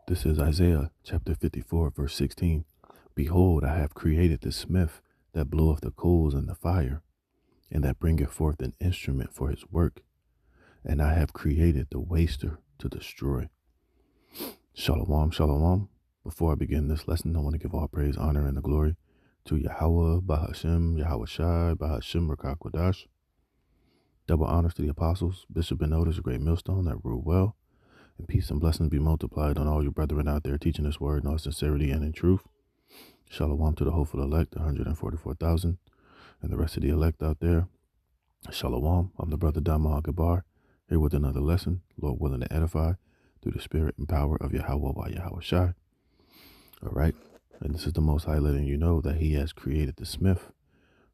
This is Isaiah chapter 54, verse 16. Behold, I have created the smith that bloweth the coals in the fire, and that bringeth forth an instrument for his work. And I have created the waster to destroy. Shalom, shalom. Before I begin this lesson, I want to give all praise, honor, and the glory to Yahweh, Bahashem, Yahweh Shai, Bahashem, Rakakwadash. Double honors to the apostles, Bishop and Elders, a great millstone that rule well. And peace and blessings be multiplied on all you brethren out there teaching this word in all sincerity and in truth. Shalom to the hopeful elect, 144,000, and the rest of the elect out there. Shalom. I'm the brother Dama Gabar, here with another lesson, Lord willing to edify through the spirit and power of Yahweh by Yahweh Shai. All right. And this is the Most High letting you know that he has created the smith,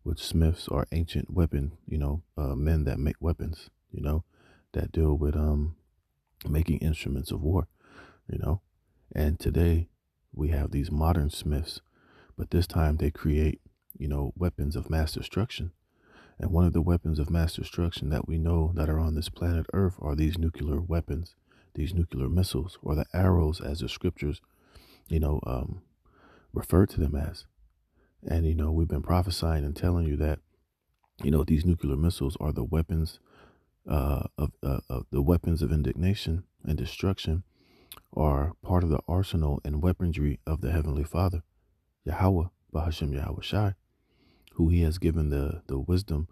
which smiths are ancient weapon, men that make weapons, that deal with making instruments of war, and today we have these modern smiths, but this time they create, weapons of mass destruction. And one of the weapons of mass destruction that we know that are on this planet Earth are these nuclear weapons, these nuclear missiles, or the arrows as the scriptures, refer to them as. And, we've been prophesying and telling you that, these nuclear missiles are the weapons of the weapons of indignation and destruction, are part of the arsenal and weaponry of the Heavenly Father, Yahweh, Bahashem Yahweh Shai, who he has given the wisdom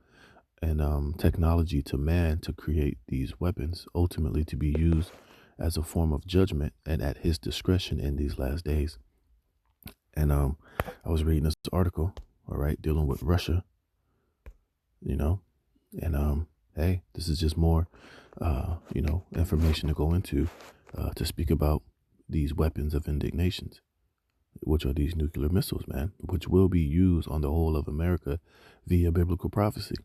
and technology to man to create these weapons, ultimately to be used as a form of judgment and at his discretion in these last days. And I was reading this article, all right, dealing with Russia, and hey, this is just more, information to go into to speak about these weapons of indignations, which are these nuclear missiles, man, which will be used on the whole of America via biblical prophecy.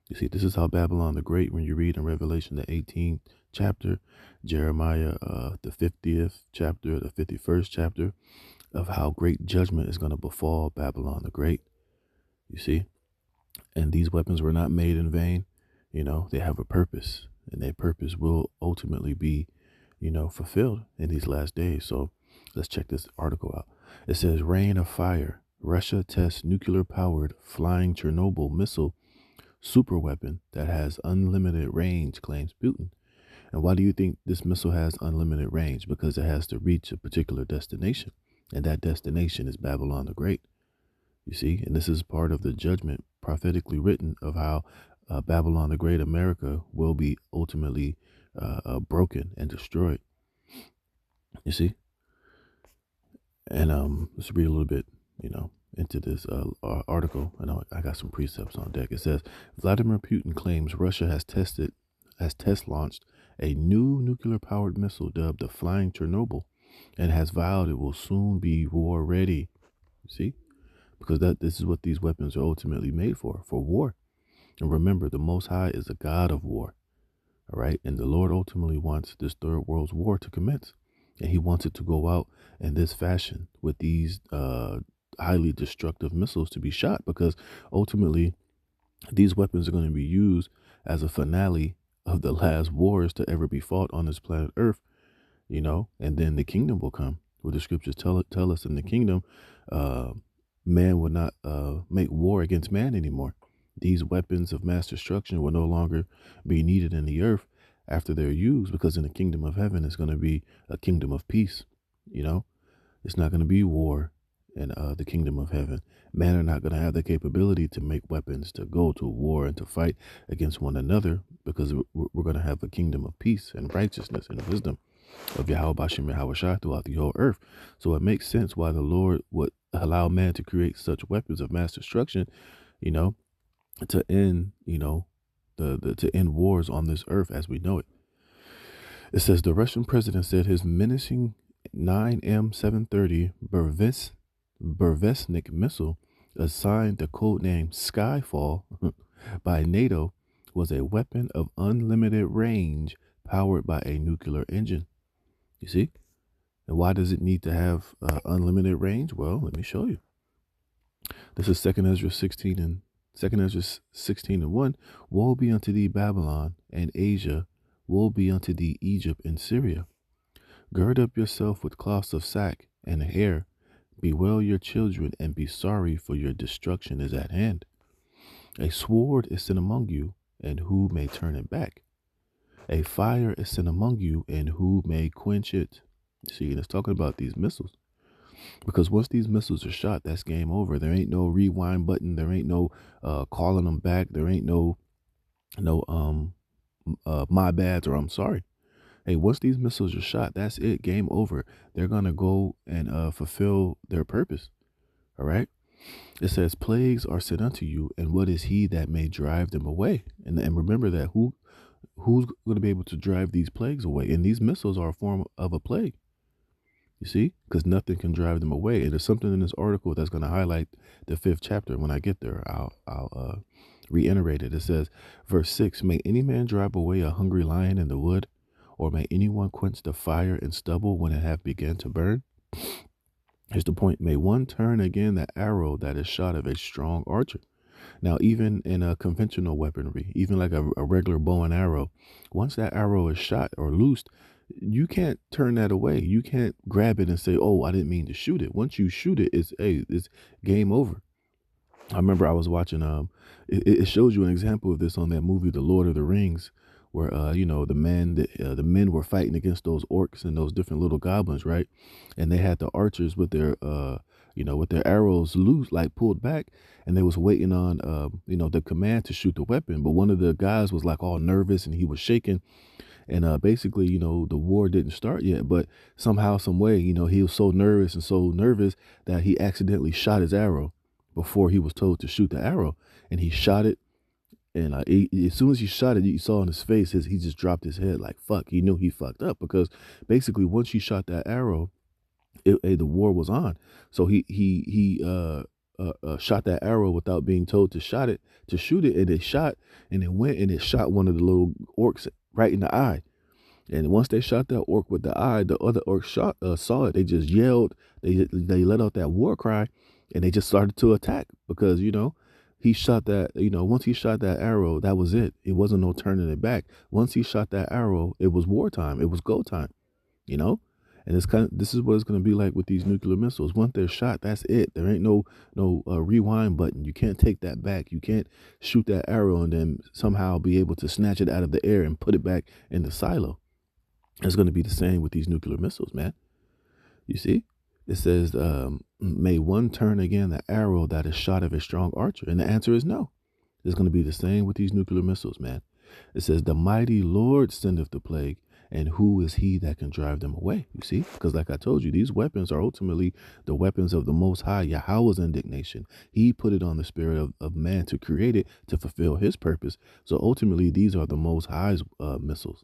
You see, this is how Babylon the Great, when you read in Revelation, the 18th chapter, Jeremiah, the 50th chapter, the 51st chapter, of how great judgment is going to befall Babylon the Great. You see, and these weapons were not made in vain. They have a purpose, and their purpose will ultimately be, fulfilled in these last days. So let's check this article out. It says, Rain of Fire. Russia tests nuclear-powered flying Chernobyl missile super weapon that has unlimited range, claims Putin. And why do you think this missile has unlimited range? Because it has to reach a particular destination, and that destination is Babylon the Great. You see, and this is part of the judgment prophetically written of how Babylon the Great, America, will be ultimately broken and destroyed. You see? And let's read a little bit, into this article. I know I got some precepts on deck. It says, Vladimir Putin claims Russia has test launched a new nuclear-powered missile dubbed the Flying Chernobyl, and has vowed it will soon be war ready. You see? Because this is what these weapons are ultimately made for war. And remember, the Most High is a God of war. All right. And the Lord ultimately wants this third world's war to commence. And he wants it to go out in this fashion with these highly destructive missiles to be shot, because ultimately these weapons are going to be used as a finale of the last wars to ever be fought on this planet Earth, and then the kingdom will come, where the scriptures tell us in the kingdom, man will not make war against man anymore. These weapons of mass destruction will no longer be needed in the earth after they're used, because in the kingdom of heaven, it's going to be a kingdom of peace. It's not going to be war in the kingdom of heaven. Men are not going to have the capability to make weapons to go to war and to fight against one another, because we're going to have a kingdom of peace and righteousness and wisdom of Yahweh Bashem Yahweh Shai throughout the whole earth. So it makes sense why the Lord would allow man to create such weapons of mass destruction, to end, to end wars on this earth as we know it. It says the Russian president said his menacing 9M730 Burevestnik missile, assigned the codename Skyfall by NATO, was a weapon of unlimited range powered by a nuclear engine. You see? And why does it need to have unlimited range? Well, let me show you. This is 2 Ezra 16:1. Woe be unto thee, Babylon, and Asia. Woe be unto thee, Egypt and Syria. Gird up yourself with cloths of sack and hair. Bewail your children and be sorry, for your destruction is at hand. A sword is sent among you, and who may turn it back? A fire is sent among you, and who may quench it? See, and it's talking about these missiles. Because once these missiles are shot, that's game over. There ain't no rewind button. There ain't no calling them back. There ain't no my bads or I'm sorry. Hey, once these missiles are shot, that's it. Game over. They're gonna go and fulfill their purpose. All right. It says, "Plagues are sent unto you, and what is he that may drive them away?" And remember that who's going to be able to drive these plagues away? And these missiles are a form of a plague. You see, because nothing can drive them away. And there's something in this article that's going to highlight the 5th chapter. When I get there, I'll reiterate it. It says, verse 6: "May any man drive away a hungry lion in the wood, or may anyone quench the fire in stubble when it have begun to burn?" Here's the point: "May one turn again the arrow that is shot of a strong archer." Now, even in a conventional weaponry, even like a regular bow and arrow, once that arrow is shot or loosed, you can't turn that away. You can't grab it and say, "Oh, I didn't mean to shoot it." Once you shoot it, it's game over. I remember I was watching it shows you an example of this on that movie The Lord of the Rings, where the men were fighting against those orcs and those different little goblins, right? And they had the archers with their with their arrows loose, like pulled back, and they was waiting on the command to shoot the weapon. But one of the guys was like all nervous and he was shaking, and basically, the war didn't start yet, but somehow, some way, he was so nervous that he accidentally shot his arrow before he was told to shoot the arrow, and he shot it. And as soon as he shot it, you saw on his face, he just dropped his head like, fuck. He knew he fucked up, because basically once you shot that arrow, the war was on. So he shot that arrow without being told to shoot it, and it shot, and it went and it shot one of the little orcs right in the eye. And once they shot that orc with the eye, the other orcs saw it. They just yelled. They let out that war cry, and they just started to attack, because he shot that. Once he shot that arrow, that was it. It wasn't no turning it back. Once he shot that arrow, it was wartime. It was go time. And this is what it's going to be like with these nuclear missiles. Once they're shot, that's it. There ain't no rewind button. You can't take that back. You can't shoot that arrow and then somehow be able to snatch it out of the air and put it back in the silo. It's going to be the same with these nuclear missiles, man. You see, it says, "May one turn again the arrow that is shot of a strong archer?" And the answer is no. It's going to be the same with these nuclear missiles, man. It says, "The mighty Lord sendeth the plague, and who is he that can drive them away?" You see, because like I told you, these weapons are ultimately the weapons of the Most High, Yahweh's indignation. He put it on the spirit of man to create it to fulfill his purpose. So ultimately, these are the Most High's missiles.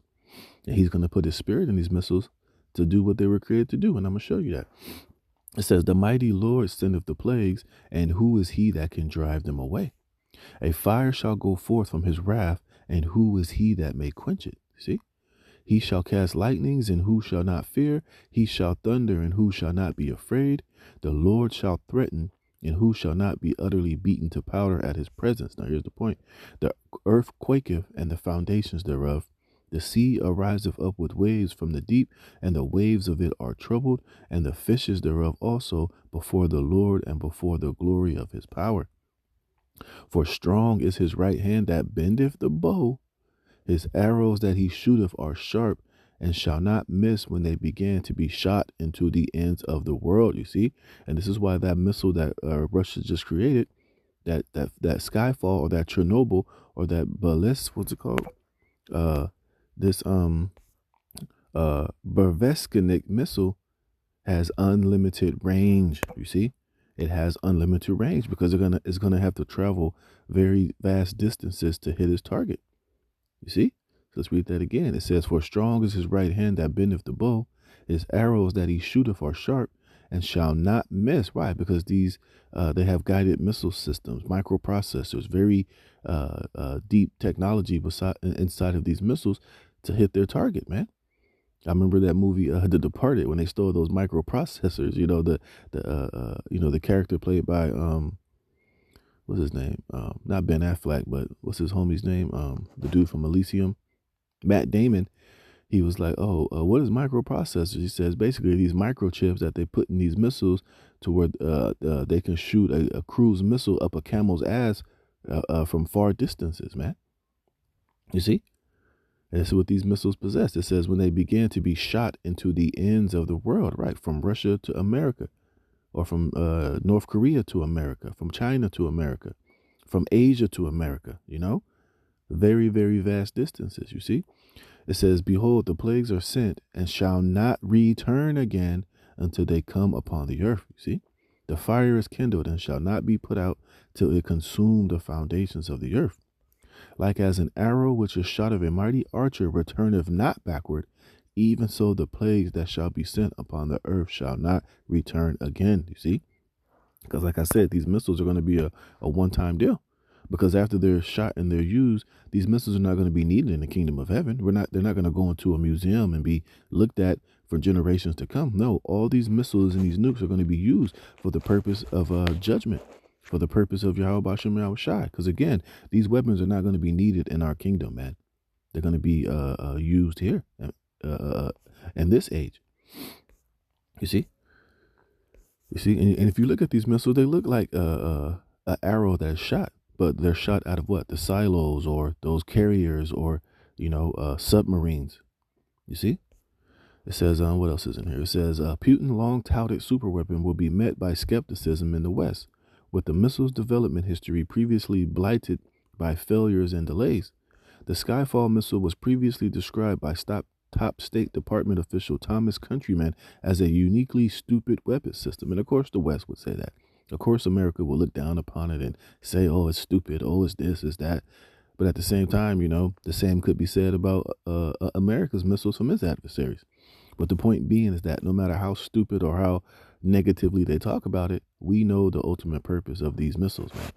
And he's going to put his spirit in these missiles to do what they were created to do. And I'm going to show you that. It says, "The mighty Lord sendeth the plagues, and who is he that can drive them away? A fire shall go forth from his wrath, and who is he that may quench it?" See? "He shall cast lightnings, and who shall not fear? He shall thunder, and who shall not be afraid? The Lord shall threaten, and who shall not be utterly beaten to powder at his presence?" Now here's the point. "The earth quaketh, and the foundations thereof. The sea ariseth up with waves from the deep, and the waves of it are troubled, and the fishes thereof also before the Lord, and before the glory of his power. For strong is his right hand that bendeth the bow. His arrows that he shooteth are sharp, and shall not miss when they begin to be shot into the ends of the world." You see? And this is why that missile that Russia just created, that Skyfall, or that Chernobyl, or that what's it called? This Burevestnik missile has unlimited range. You see, it has unlimited range because it's gonna have to travel very vast distances to hit its target. You see? So let's read that again. It says, "For strong is his right hand that bendeth the bow. His arrows that he shooteth are sharp, and shall not miss." Why? Because these they have guided missile systems, microprocessors, very deep technology inside of these missiles to hit their target, man. I remember that movie, The Departed, when they stole those microprocessors. The character played by what's his name? Not Ben Affleck, but what's his homie's name? The dude from Elysium, Matt Damon. he was like, "Oh, what is microprocessors?" He says basically these microchips that they put in these missiles to where they can shoot a cruise missile up a camel's ass from far distances, man. You see, and that's what these missiles possess. It says when they began to be shot into the ends of the world, right, from Russia to America, or from North Korea to America, from China to America, from Asia to America. You know, very, very vast distances. You see. It says, "Behold, the plagues are sent and shall not return again until they come upon the earth." You see, the fire is kindled and shall not be put out till it consume the foundations of the earth. Like as an arrow which is shot of a mighty archer returneth not backward, even so the plagues that shall be sent upon the earth shall not return again. You see, because like I said, these missiles are going to be a one-time deal. Because after they're shot and they're used, these missiles are not going to be needed in the kingdom of heaven. They're not going to go into a museum and be looked at for generations to come. No, all these missiles and these nukes are going to be used for the purpose of judgment, for the purpose of Yahweh Bashem Yahweh Shai. Because again, these weapons are not going to be needed in our kingdom, man. They're going to be used here in this age. You see? You see? And if you look at these missiles, they look like an arrow that's shot. But they're shot out of what? The silos or those carriers or, submarines. You see? It says, what else is in here? It says, Putin's long-touted superweapon will be met by skepticism in the West, with the missile's development history previously blighted by failures and delays. The Skyfall missile was previously described by top State Department official Thomas Countryman as a uniquely stupid weapon system. And of course, the West would say that. Of course, America will look down upon it and say, "Oh, it's stupid. Oh, it's this, it's that." But at the same time, the same could be said about America's missiles from its adversaries. But the point being is that no matter how stupid or how negatively they talk about it, we know the ultimate purpose of these missiles, man.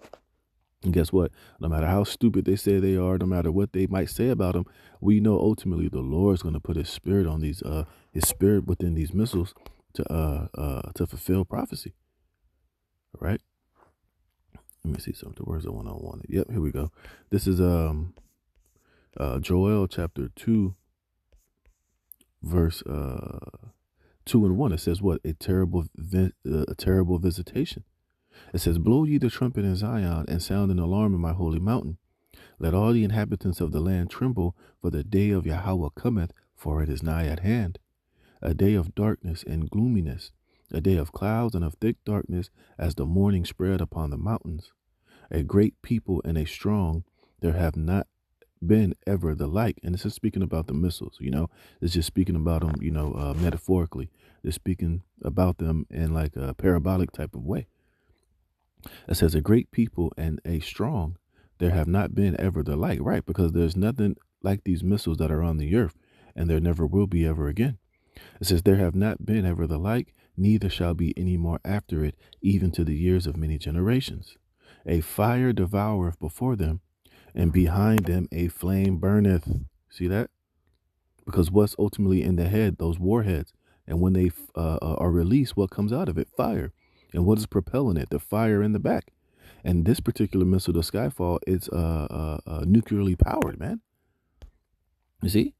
And guess what? No matter how stupid they say they are, no matter what they might say about them, we know ultimately the Lord's going to put His Spirit on His Spirit within these missiles to fulfill prophecy. Right? Let me see something. Where's the one I wanted? Yep, here we go. This is Joel chapter 2, verse 2 and 1. It says what? A terrible visitation. It says, "Blow ye the trumpet in Zion, and sound an alarm in my holy mountain. Let all the inhabitants of the land tremble, for the day of Yahweh cometh, for it is nigh at hand. A day of darkness and gloominess, a day of clouds and of thick darkness, as the morning spread upon the mountains. A great people and a strong, there have not been ever the like." And this is speaking about the missiles, It's just speaking about them, metaphorically. It's speaking about them in like a parabolic type of way. It says, "A great people and a strong, there have not been ever the like," right? Because there's nothing like these missiles that are on the earth, and there never will be ever again. It says, "There have not been ever the like, neither shall be any more after it, even to the years of many generations. A fire devoureth before them, and behind them a flame burneth." See that? Because what's ultimately in the head, those warheads, and when they are released, what comes out of it? Fire. And what is propelling it? The fire in the back. And this particular missile, the Skyfall, it's nuclearly powered, man. You see?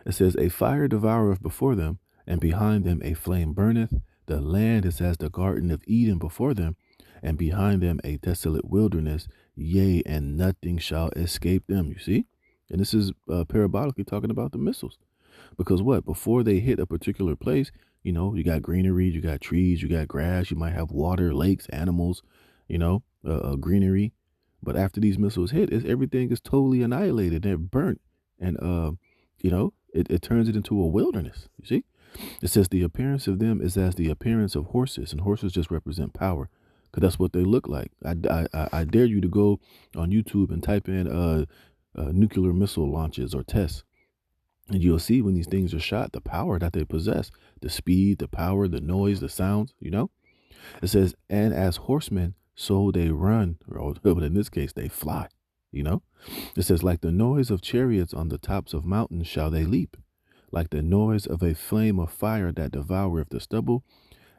It says, "A fire devoureth before them, and behind them a flame burneth. The land is as the Garden of Eden before them, and behind them a desolate wilderness. Yea, and nothing shall escape them." You see? And this is parabolically talking about the missiles. Because what? Before they hit a particular place, you got greenery, you got trees, you got grass, you might have water, lakes, animals, greenery. But after these missiles hit, everything is totally annihilated. They're burnt. And, it turns it into a wilderness. You see? It says the appearance of them is as the appearance of horses, and horses just represent power, because that's what they look like. I dare you to go on YouTube and type in nuclear missile launches or tests, and you'll see when these things are shot, the power that they possess, the speed, the power, the noise, the sounds. It says, "And as horsemen, so they run," but in this case, they fly. It says, "Like the noise of chariots on the tops of mountains shall they leap, like the noise of a flame of fire that devoureth the stubble,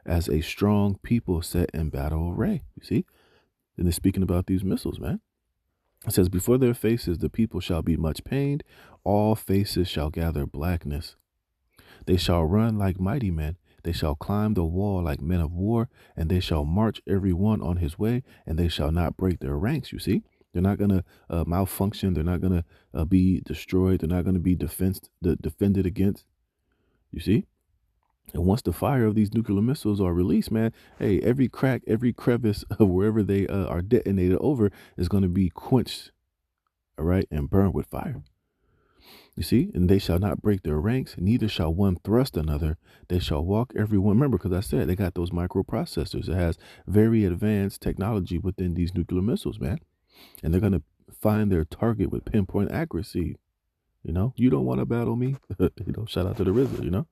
as a strong people set in battle array." You see? And they're speaking about these missiles, man. It says, "Before their faces the people shall be much pained, all faces shall gather blackness." They shall run like mighty men. They shall climb the wall like men of war, and they shall march every one on his way, and they shall not break their ranks. You see, they're not going to malfunction. They're not going to be destroyed. They're not going to be defended against. You see? And once the fire of these nuclear missiles are released, man, hey, every crack, every crevice of wherever they are detonated over is going to be quenched, all right, and burned with fire. You see, and they shall not break their ranks, neither shall one thrust another. They shall walk every one. Remember, because I said they got those microprocessors. It has very advanced technology within these nuclear missiles, man. And they're going to find their target with pinpoint accuracy. You know, you don't want to battle me. Shout out to the RZA,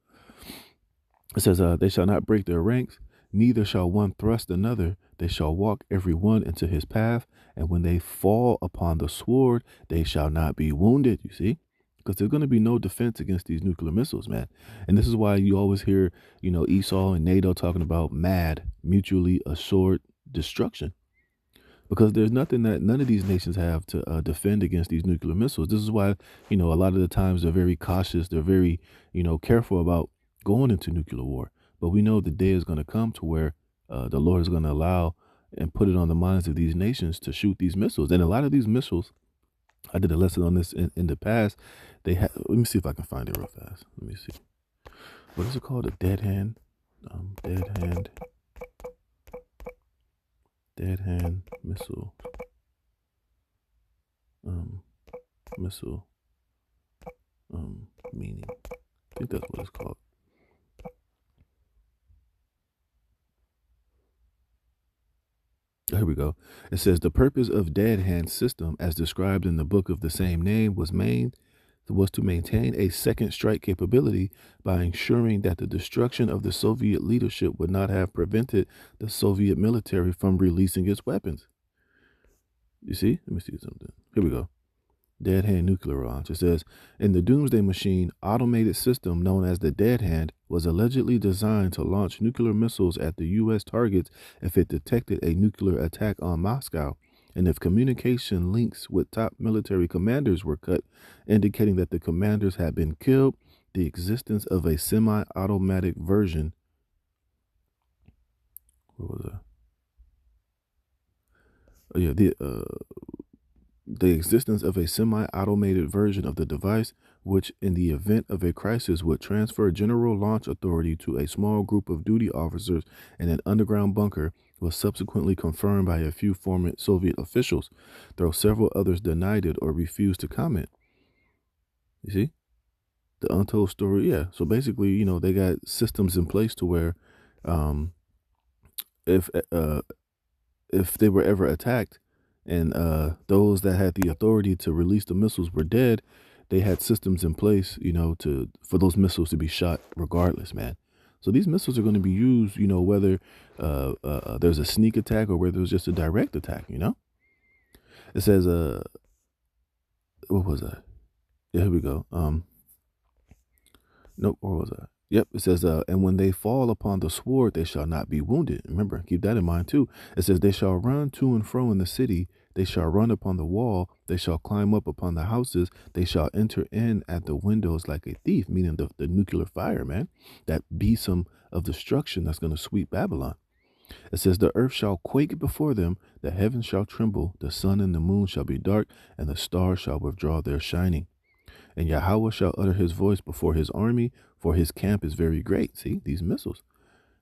It says, they shall not break their ranks, neither shall one thrust another. They shall walk every one into his path. And when they fall upon the sword, they shall not be wounded, you see? Because there's going to be no defense against these nuclear missiles, man. And this is why you always hear, Esau and NATO talking about MAD, mutually assured destruction. Because there's nothing that none of these nations have to defend against these nuclear missiles. This is why, a lot of the times they're very cautious. They're very, careful about going into nuclear war. But we know the day is going to come to where the Lord is going to allow and put it on the minds of these nations to shoot these missiles. And a lot of these missiles, I did a lesson on this in the past. Let me see if I can find it real fast. Let me see. What is it called? A dead hand? Dead hand missile. Missile. Meaning. I think that's what it's called. Here we go. It says the purpose of dead hand system, as described in the book of the same name, was to maintain a second strike capability by ensuring that the destruction of the Soviet leadership would not have prevented the Soviet military from releasing its weapons. You see? Let me see something. Here we go. Dead hand nuclear launch. It says, in the Doomsday Machine, automated system known as the Dead Hand was allegedly designed to launch nuclear missiles at the U.S. targets if it detected a nuclear attack on Moscow, and if communication links with top military commanders were cut, indicating that the commanders had been killed. The existence of a semi-automatic version. What was that? Oh yeah, the existence of a semi-automated version of the device, which in the event of a crisis would transfer general launch authority to a small group of duty officers in an underground bunker, was subsequently confirmed by a few former Soviet officials, though several others denied it or refused to comment. You see? The untold story, yeah. So basically, they got systems in place to where if they were ever attacked, and those that had the authority to release the missiles were dead, they had systems in place, for those missiles to be shot regardless, man. So these missiles are going to be used, whether there's a sneak attack or whether it's just a direct attack, It says, what was that? Yeah, here we go. Nope, where was I? Yep, it says, and when they fall upon the sword, they shall not be wounded. Remember, keep that in mind too. It says, they shall run to and fro in the city. They shall run upon the wall. They shall climb up upon the houses. They shall enter in at the windows like a thief, meaning the nuclear fire, man. That besom of destruction that's going to sweep Babylon. It says, the earth shall quake before them. The heavens shall tremble. The sun and the moon shall be dark, and the stars shall withdraw their shining. And Yahweh shall utter his voice before his army, for his camp is very great. See, these missiles.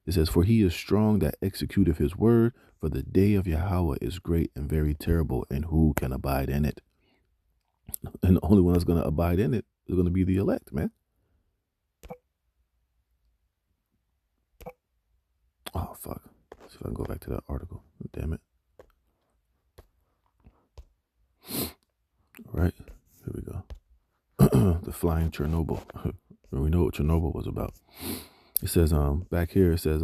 It says, for he is strong that executeth his word, for the day of Yahweh is great and very terrible, and who can abide in it? And the only one that's going to abide in it is going to be the elect, man. Oh, fuck. Let's see if I can go back to that article. Damn it. All right, here we go. The flying Chernobyl. We know what Chernobyl was about. It says back here it says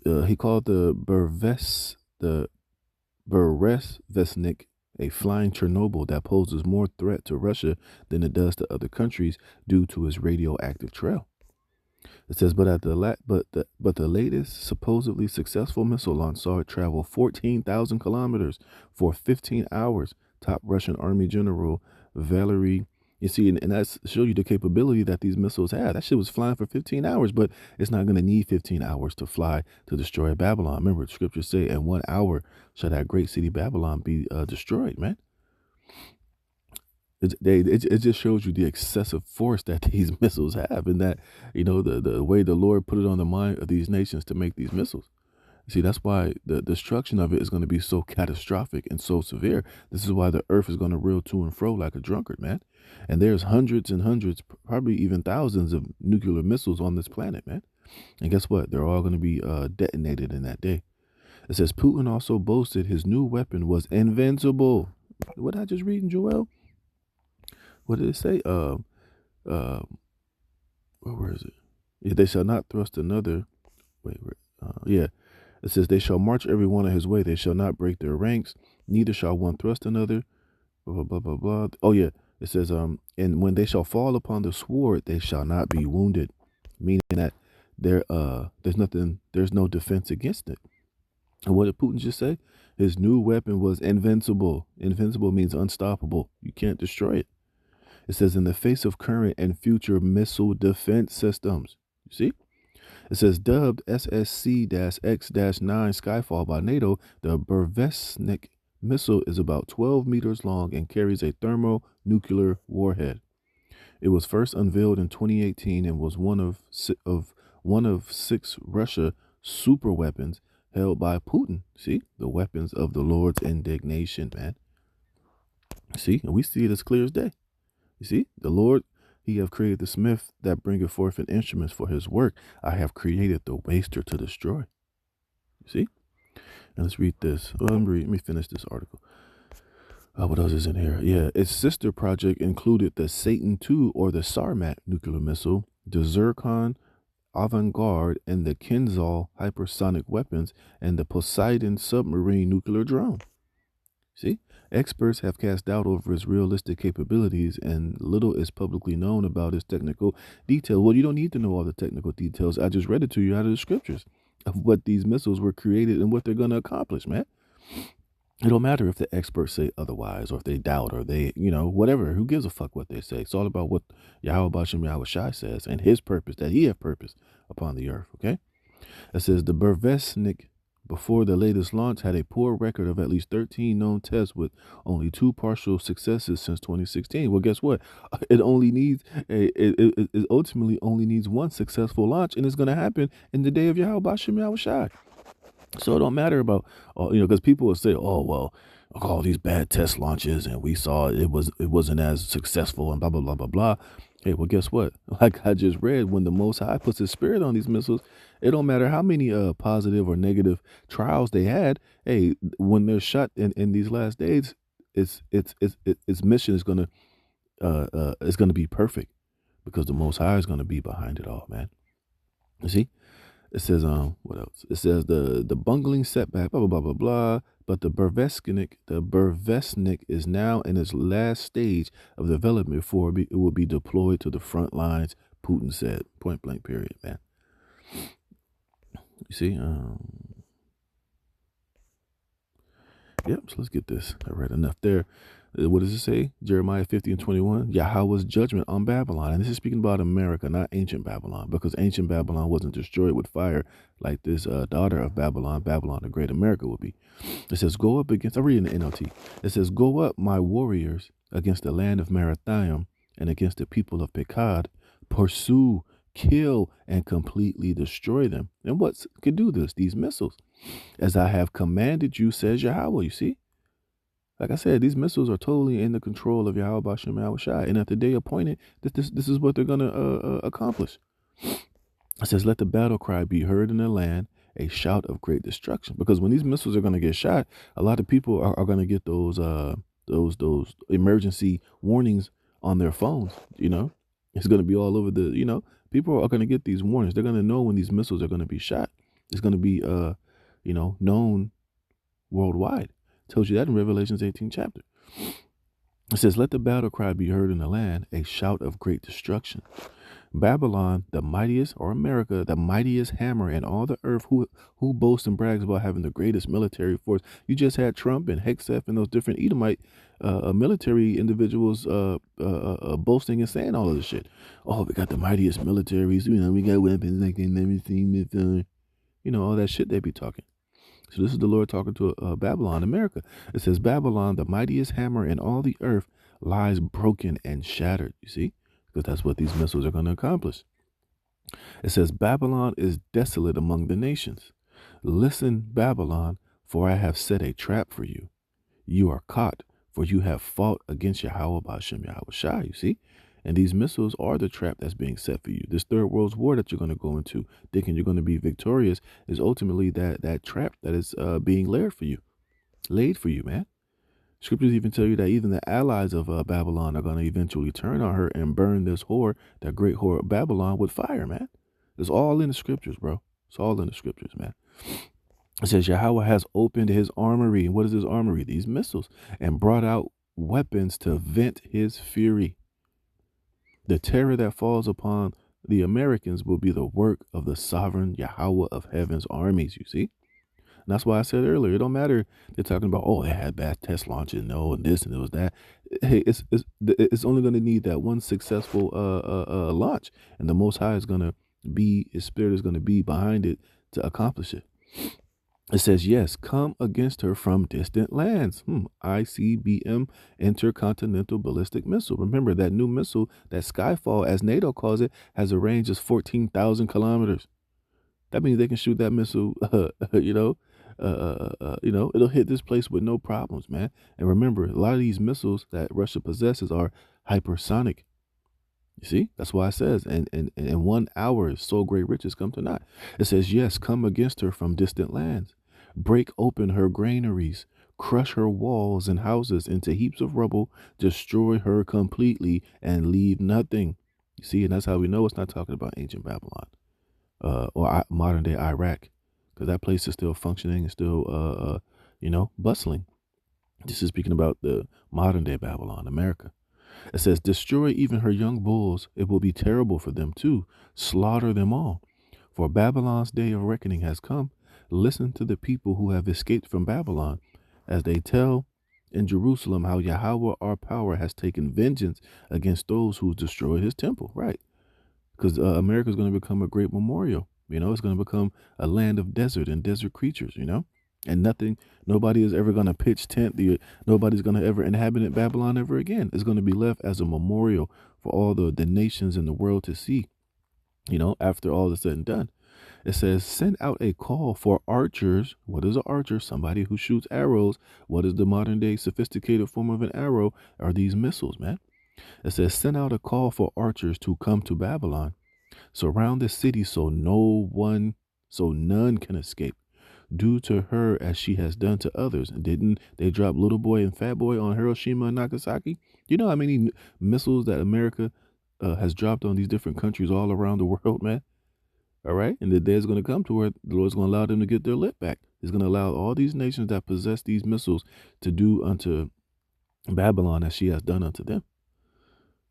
he called the Burevestnik a flying Chernobyl that poses more threat to Russia than it does to other countries due to its radioactive trail. It says, but the latest supposedly successful missile launch saw it travel 14,000 kilometers for 15 hours. Top Russian Army General Valery You see, and that's show you the capability that these missiles have. That shit was flying for 15 hours, but it's not going to need 15 hours to fly to destroy Babylon. Remember, the scriptures say, in 1 hour shall that great city Babylon be destroyed, man. It just shows you the excessive force that these missiles have, and that, the way the Lord put it on the mind of these nations to make these missiles. See, that's why the destruction of it is going to be so catastrophic and so severe. This is why the earth is going to reel to and fro like a drunkard, man. And there's hundreds and hundreds, probably even thousands of nuclear missiles on this planet, man. And guess what? They're all going to be detonated in that day. It says Putin also boasted his new weapon was invincible. What did I just read in Joel? What did it say? Where is it? Yeah, they shall not thrust another. Yeah. It says, they shall march every one of his way. They shall not break their ranks. Neither shall one thrust another. Blah, blah, blah, blah, blah. Oh, yeah. It says, and when they shall fall upon the sword, they shall not be wounded. Meaning that there's no defense against it. And what did Putin just say? His new weapon was invincible. Invincible means unstoppable. You can't destroy it. It says, in the face of current and future missile defense systems. You see? It says, dubbed SSC-X-9 Skyfall by NATO, the Burevestnik missile is about 12 meters long and carries a thermonuclear warhead. It was first unveiled in 2018 and was one of 6 Russia super weapons held by Putin. See, the weapons of the Lord's indignation, man. See, and we see it as clear as day. You see, the Lord, he have created the smith that bringeth forth in instruments for his work. I have created the waster to destroy. You see? And let's read this. Let me finish this article. What else is in here? Yeah, its sister project included the Satan II or the Sarmat nuclear missile, the Zircon Avant-Garde, and the Kinzhal hypersonic weapons, and the Poseidon submarine nuclear drone. See? Experts have cast doubt over its realistic capabilities, and little is publicly known about its technical detail. Well, you don't need to know all the technical details. I just read it to you out of the scriptures of what these missiles were created and what they're going to accomplish, man. It don't matter if the experts say otherwise, or if they doubt, or they, whatever. Who gives a fuck what they say? It's all about what Yahweh Bashem Yahweh Shai says and his purpose, that he have purpose upon the earth, okay? It says the Burevestnik, before the latest launch, had a poor record of at least 13 known tests with only 2 partial successes since 2016. Well, guess what? It ultimately only needs 1 successful launch, and it's going to happen in the day of Yahweh Bashem Yahweh Shai. So it don't matter about, because people will say, oh, well, all these bad test launches, and we saw it wasn't as successful, and blah, blah, blah, blah, blah. Hey, well, guess what? Like I just read, when the Most High puts his spirit on these missiles, it don't matter how many positive or negative trials they had. Hey, when they're shot in these last days, its mission is gonna be perfect, because the Most High is gonna be behind it all, man. You see, it says what else? It says the bungling setback, blah blah blah blah blah. But the Burevestnik is now in its last stage of development before it will be deployed to the front lines, Putin said. Point blank, period, man. You see? Yep, so let's get this. I read enough there. What does it say? Jeremiah 50:21. Yahweh's judgment on Babylon. And this is speaking about America, not ancient Babylon, because ancient Babylon wasn't destroyed with fire like this daughter of Babylon, Babylon the Great America would be. It says, go up against, I'm reading the NLT. It says, go up, my warriors, against the land of Marathaim and against the people of Pekad. Pursue, kill, and completely destroy them. And what could do this? These missiles. As I have commanded you, says Yahweh. You see? Like I said, these missiles are totally in the control of Yahweh Bashem Yahweh Shai. And at the day appointed, this is what they're going to accomplish. It says, let the battle cry be heard in the land, a shout of great destruction. Because when these missiles are going to get shot, a lot of people are going to get those emergency warnings on their phones. It's going to be all over the, people are going to get these warnings. They're going to know when these missiles are going to be shot. It's going to be, known worldwide. Tells you that in Revelation's 18th chapter. It says, let the battle cry be heard in the land, a shout of great destruction. Babylon, the mightiest, or America, the mightiest hammer in all the earth, who boasts and brags about having the greatest military force. You just had Trump and Hegseth and those different Edomite military individuals boasting and saying all of this shit. Oh, we got the mightiest militaries. We got weapons like they've never seen before. All that shit they be talking. So this is the Lord talking to Babylon, America. It says, Babylon, the mightiest hammer in all the earth, lies broken and shattered. You see? Because that's what these missiles are going to accomplish. It says, Babylon is desolate among the nations. Listen, Babylon, for I have set a trap for you. You are caught, for you have fought against Yahweh Ba'ashem Yahweh Shai, you see? And these missiles are the trap that's being set for you. This third world war that you're going to go into, thinking you're going to be victorious, is ultimately that trap that is being laid for you, man. Scriptures even tell you that even the allies of Babylon are going to eventually turn on her and burn this whore, that great whore of Babylon, with fire, man. It's all in the scriptures, bro. It's all in the scriptures, man. It says Yahweh has opened his armory. And what is his armory? These missiles. And brought out weapons to vent his fury. The terror that falls upon the Americans will be the work of the sovereign Yahweh of heaven's armies, you see? And that's why I said earlier, it don't matter. They're talking about, oh, they had bad test launches, and this and it was that. Hey, it's only going to need that one successful launch, and the Most High is going to be, his spirit is going to be behind it to accomplish it. It says, yes, come against her from distant lands. ICBM, intercontinental ballistic missile. Remember, that new missile, that Skyfall, as NATO calls it, has a range of 14,000 kilometers. That means they can shoot that missile, it'll hit this place with no problems, man. And remember, a lot of these missiles that Russia possesses are hypersonic. You see, that's why it says, and in 1 hour, so great riches come to naught. It says, yes, come against her from distant lands. Break open her granaries, crush her walls and houses into heaps of rubble, destroy her completely, and leave nothing. You see, and that's how we know it's not talking about ancient Babylon or modern day Iraq, because that place is still functioning and still, bustling. This is speaking about the modern day Babylon, America. It says, destroy even her young bulls. It will be terrible for them too. Slaughter them all. For Babylon's day of reckoning has come. Listen to the people who have escaped from Babylon, as they tell in Jerusalem how Yahweh our power has taken vengeance against those who destroyed his temple. Right. Because America is going to become a great memorial. It's going to become a land of desert and desert creatures, and nobody is ever going to pitch tent. Nobody's going to ever inhabit Babylon ever again. It's going to be left as a memorial for all the nations in the world to see, after all is said and done. It says, send out a call for archers. What is an archer? Somebody who shoots arrows. What is the modern day sophisticated form of an arrow? Are these missiles, man? It says, send out a call for archers to come to Babylon. Surround the city so none can escape. Do to her as she has done to others. And didn't they drop Little Boy and Fat Boy on Hiroshima and Nagasaki? You know how many missiles that America has dropped on these different countries all around the world, man? All right. And the day is going to come to where the Lord's going to allow them to get their lip back. He's going to allow all these nations that possess these missiles to do unto Babylon as she has done unto them.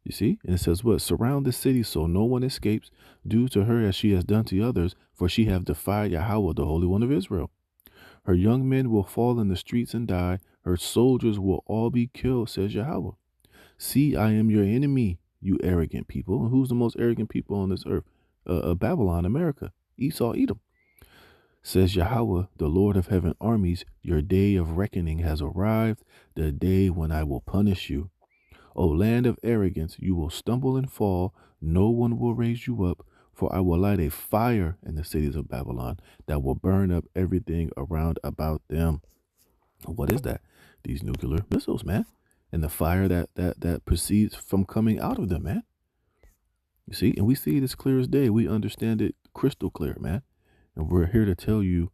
You see? And it says what? Surround the city so no one escapes. Do to her as she has done to others, for she hath defied Yahweh, the Holy One of Israel. Her young men will fall in the streets and die. Her soldiers will all be killed, says Yahweh. See, I am your enemy, you arrogant people. And who's the most arrogant people on this earth? Babylon, America, Esau, Edom. Says Yahweh, the Lord of heaven armies, your day of reckoning has arrived, the day when I will punish you. O land of arrogance, you will stumble and fall. No one will raise you up, for I will light a fire in the cities of Babylon that will burn up everything around about them. What is that? These nuclear missiles, man. And the fire that proceeds from coming out of them, man. You see, and we see it as clear as day. We understand it crystal clear, man. And we're here to tell you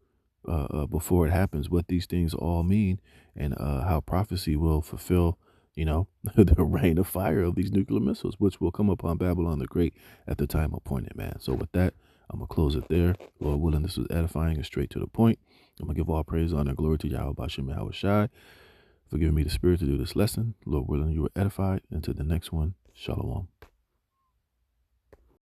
before it happens what these things all mean and how prophecy will fulfill, the rain of fire of these nuclear missiles, which will come upon Babylon the Great at the time appointed, man. So with that, I'm going to close it there. Lord willing, this was edifying and straight to the point. I'm going to give all praise, honor, and glory to Yahweh Ba'ashem Yahweh Shai for giving me the spirit to do this lesson. Lord willing, you were edified. Until the next one, Shalom.